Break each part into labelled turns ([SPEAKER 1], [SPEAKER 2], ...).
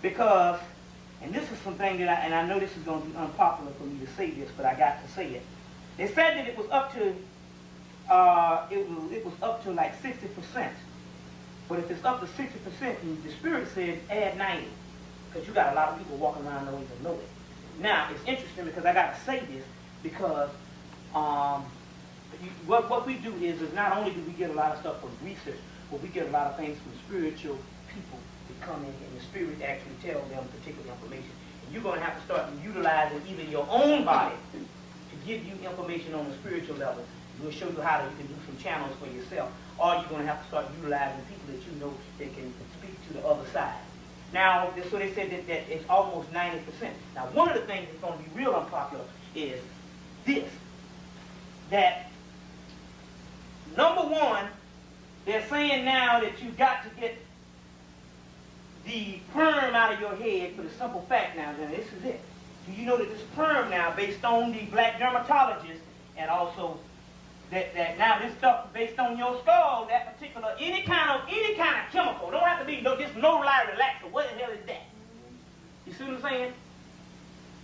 [SPEAKER 1] Because, and this is something that I know this is going to be unpopular for me to say this, but I got to say it. They said that it was up to, it was up to like 60%. But if it's up to 60%, and the Spirit said add 90, because you got a lot of people walking around don't even know it. Now, it's interesting because I got to say this because what we do is not only do we get a lot of stuff from research, but we get a lot of things from spiritual people that come in and the Spirit actually tells them particular information. And you're going to have to start utilizing even your own body to give you information on the spiritual level. We'll show you how you can do some channels for yourself, or you're going to have to start utilizing people that you know that can speak to the other side. Now, so they said that it's almost 90%. Now, one of the things that's going to be real unpopular is this, that number one, they're saying now that you've got to get the perm out of your head for the simple fact now, this is it. Do you know that this perm now, based on the black dermatologists, and also that now this stuff based on your skull, that particular, any kind of chemical, don't have to be just no light relaxer, what the hell is that? You see what I'm saying?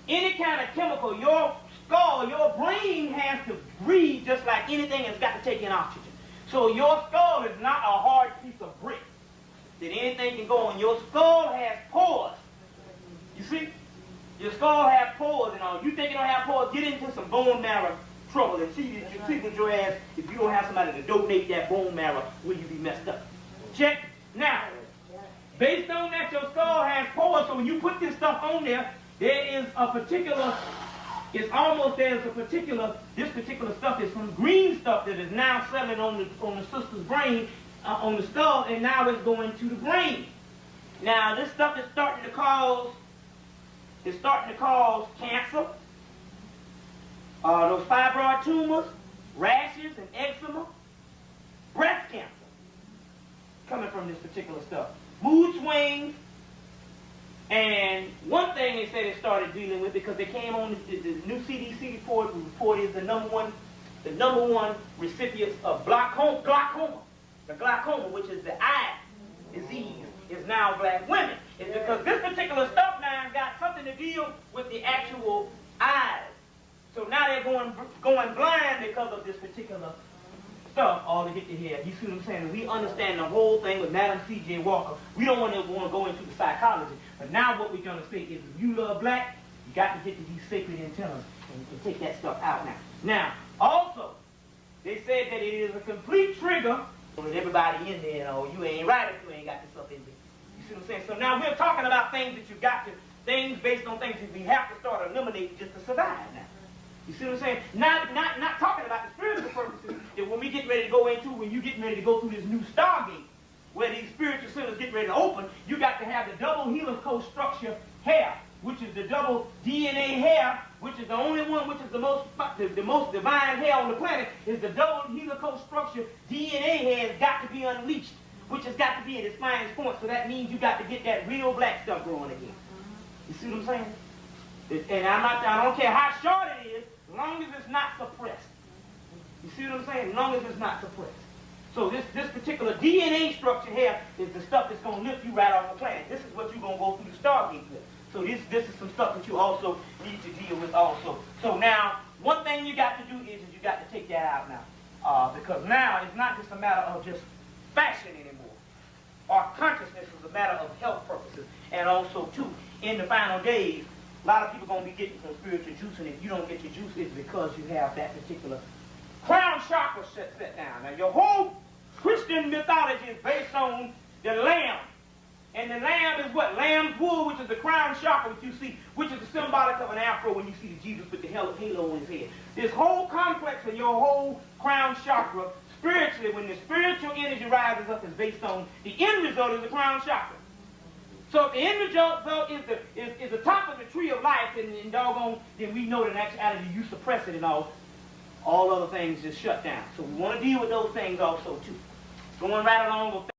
[SPEAKER 1] Any kind of chemical, your skull, your brain has to breathe just like anything has got to take in oxygen. So your skull is not a hard piece of brick that anything can go on. Your skull has pores. You see? Your skull has pores and all. You think it don't have pores, get into some bone marrow trouble and see with your ass, if you don't have somebody to donate that bone marrow, will you be messed up? Check. Now, based on that, your skull has pores, so when you put this stuff on there, there is a particular, it's almost there's a particular, this particular stuff is some green stuff that is now settling on the sister's brain, on the skull, and now it's going to the brain. Now, this stuff is starting to cause cancer, those fibroid tumors, rashes and eczema, breast cancer, coming from this particular stuff. Mood swings, and one thing they said they started dealing with, because they came on the new CDC report is the number one recipients of glaucoma. The glaucoma, which is the eye disease, is now black women. It's because this particular stuff now got something to deal with the actual eyes. So now they're going blind because of this particular stuff, all to hit the head. You see what I'm saying? And we understand the whole thing with Madam C.J. Walker. We don't want to go into the psychology. But now what we're going to say is, if you love black, you got to get to these sacred antennas and take that stuff out now. Now, also, they said that it is a complete trigger with everybody in there. You ain't right if you ain't got this stuff in there. You see what I'm saying? So now we're talking about things that you got to, things based on things that we have to start eliminating just to survive now. You see what I'm saying? Not talking about the spiritual purposes that when we get ready to go into, when you getting ready to go through this new Stargate, where these spiritual centers get ready to open, you got to have the double helical structure hair, which is the double DNA hair, which is the only one, which is the most divine hair on the planet, is the double helical structure DNA hair has got to be unleashed, which has got to be at its finest point. So that means you got to get that real black stuff growing again. You see what I'm saying? And I don't care how short it is, as long as it's not suppressed. You see what I'm saying? As long as it's not suppressed. So this particular DNA structure here is the stuff that's going to lift you right off the planet. This is what you're going to go through the Stargate with. So this is some stuff that you also need to deal with also. So now, one thing you got to do is you got to take that out now. Because now it's not just a matter of just fashion anymore. Our consciousness is a matter of health purposes. And also, too, in the final days, a lot of people are going to be getting some spiritual juice, and if you don't get your juice, it's because you have that particular crown chakra set down. Now, your whole Christian mythology is based on the lamb. And the lamb is what? Lamb's wool, which is the crown chakra, which you see, which is the symbolic of an afro when you see the Jesus with the halo on his head. This whole complex of your whole crown chakra, spiritually, when the spiritual energy rises up, is based on the end result of the crown chakra. So if the end result is the top of the tree of life, and doggone, then we know that in actuality you suppress it and all other things just shut down. So we want to deal with those things also too. Going right along with